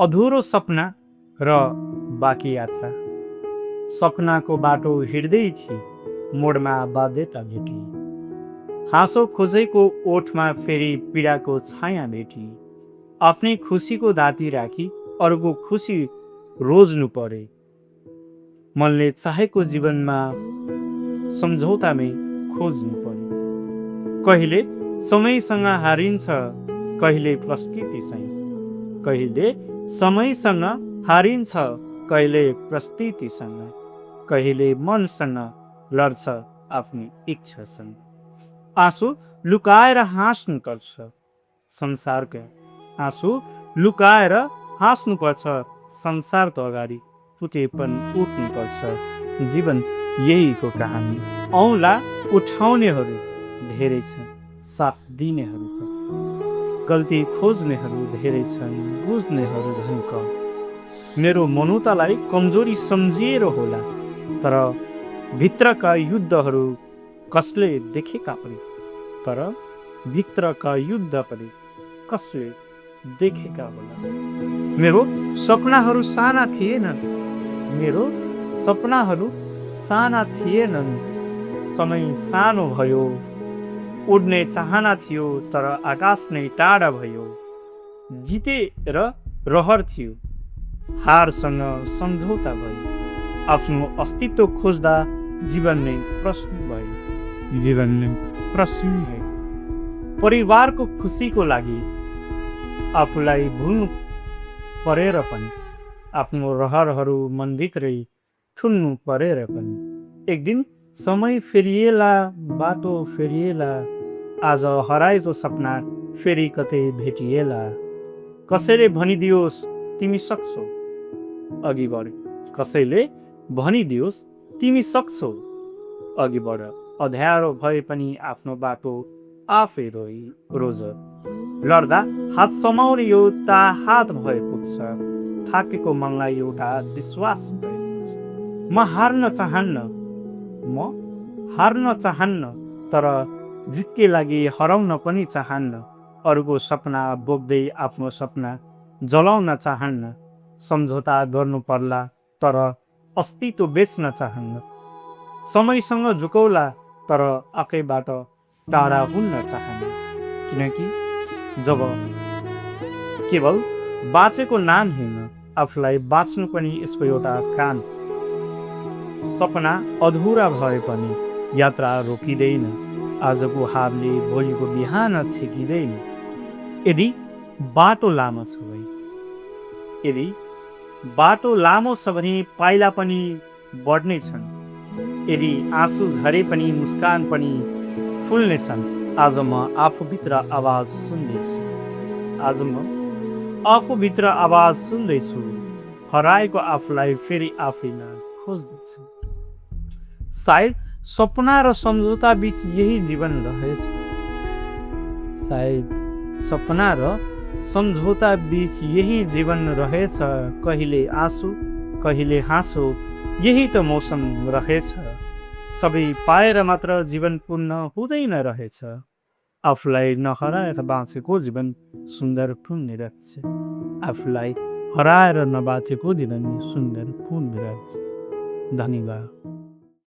अधुरो सपना र बाँकी यात्रा। सपनाको बाटो हिँड्दै थिए, मोडमा बाध्यता भेटी। हाँसो खोजेको ओठमा फेरि पीडाको छाया भेटी। आफ्नै खुसीको दाती राखी अरूको खुसी रोज्नु परे। मनले चाहेको जीवनमा सम्झौतामै खोज्नु परे। कहिले समयसँग हारिन्छ, कहिले प्रस्तुतिसँग। कहिले समयसँग हारिन्छ, कहिले प्रस्तुतिसँग। कहिले मनसँग लड्छ आफ्नो इच्छासँग। आँसु लुकाएर हाँस्नुपर्छ संसारका। आँसु लुकाएर हाँस्नुपर्छ संसार त अगाडि पुते पनि उठ्नुपर्छ। जीवन यहीको कहानी। औँला उठाउनेहरू धेरै छन्, साथ दिनेहरू पनि। गल्ती खोज्नेहरू धेरै छन्, बुझ्नेहरू धन कम। मेरो मनोतालाई कमजोरी सम्झिएर होला, तर भित्रका युद्धहरू कसले देखेका पनि। तर भित्रका युद्ध पनि कसले देखेका होला। मेरो सपनाहरू साना थिएनन्, मेरो सपनाहरू साना थिएनन्। समय सानो भयो, उड्ने चाहना थियो, तर आकाश नै टाढा भयो। जितेर रहर थियो, हारसँग सम्झौता भयो। आफ्नो अस्तित्व खोज्दा जीवन नै प्रश्न भयो। जीवन नै प्रश्न है। परिवारको खुसीको लागि आफूलाई भुल्नु परेर पनि, आफ्नो रहरहरू मनभित्रै ठुल्नु परेर पनि। एक दिन समय फेरिएला, बाटो फेरिएला। आज हराएको सपना फेरि कतै भेटिएला। कसैले भनिदियोस् तिमी सक्छौ अघि बढ। कसैले भनिदियोस् तिमी सक्छौ अघि बढ। अँध्यारो भए पनि आफ्नो बाटो आफै रोज। लड्दा हात समाउने एउटा हात भए पुग्छ। थाकेको मनलाई एउटा विश्वास भए पुग्छ। म हार्न चाहन्न, तर जितकै लागि हराउन पनि चाहन्न। अरूको सपना बोक्दै आफ्नो सपना जलाउन चाहन्न। सम्झौता गर्नु पर्ला, तर अस्तित्व बेच्न चाहन्न। समयसँग झुकौला, तर आफैबाट टाढा हुन्न चाहन्न। किनकि जब केवल बाँचेको नाम हेर्न, आफूलाई बाँच्नु पनि यसको एउटा काम। सपना अधुरा भए पनि यात्रा रोकिँदैन। आजको हारले भोलिको बिहान छेकिँदैन। यदि बाटो लामो छ भने पाइला पनि बढ्ने छन्। यदि आँसु झरे पनि मुस्कान पनि फुल्ने छन्। आज म आफूभित्र आवाज सुन्दैछु। हराएको आफूलाई फेरि आफैमा खोज्दैछु। सायद सपना र सम्झौता बीच यही जीवन रहेछ। कहिले आँसु, कहिले हाँसो, यही त मौसम रहेछ। सबै पाएर मात्र जीवन पूर्ण हुँदैन रहेछ। आफूलाई नहराएर बाँचेको जीवन सुन्दर पूर्ण रहेछ। आफूलाई हराएर नबाँचेको जीवन सुन्दर पूर्ण रहेछ। धन्यवाद।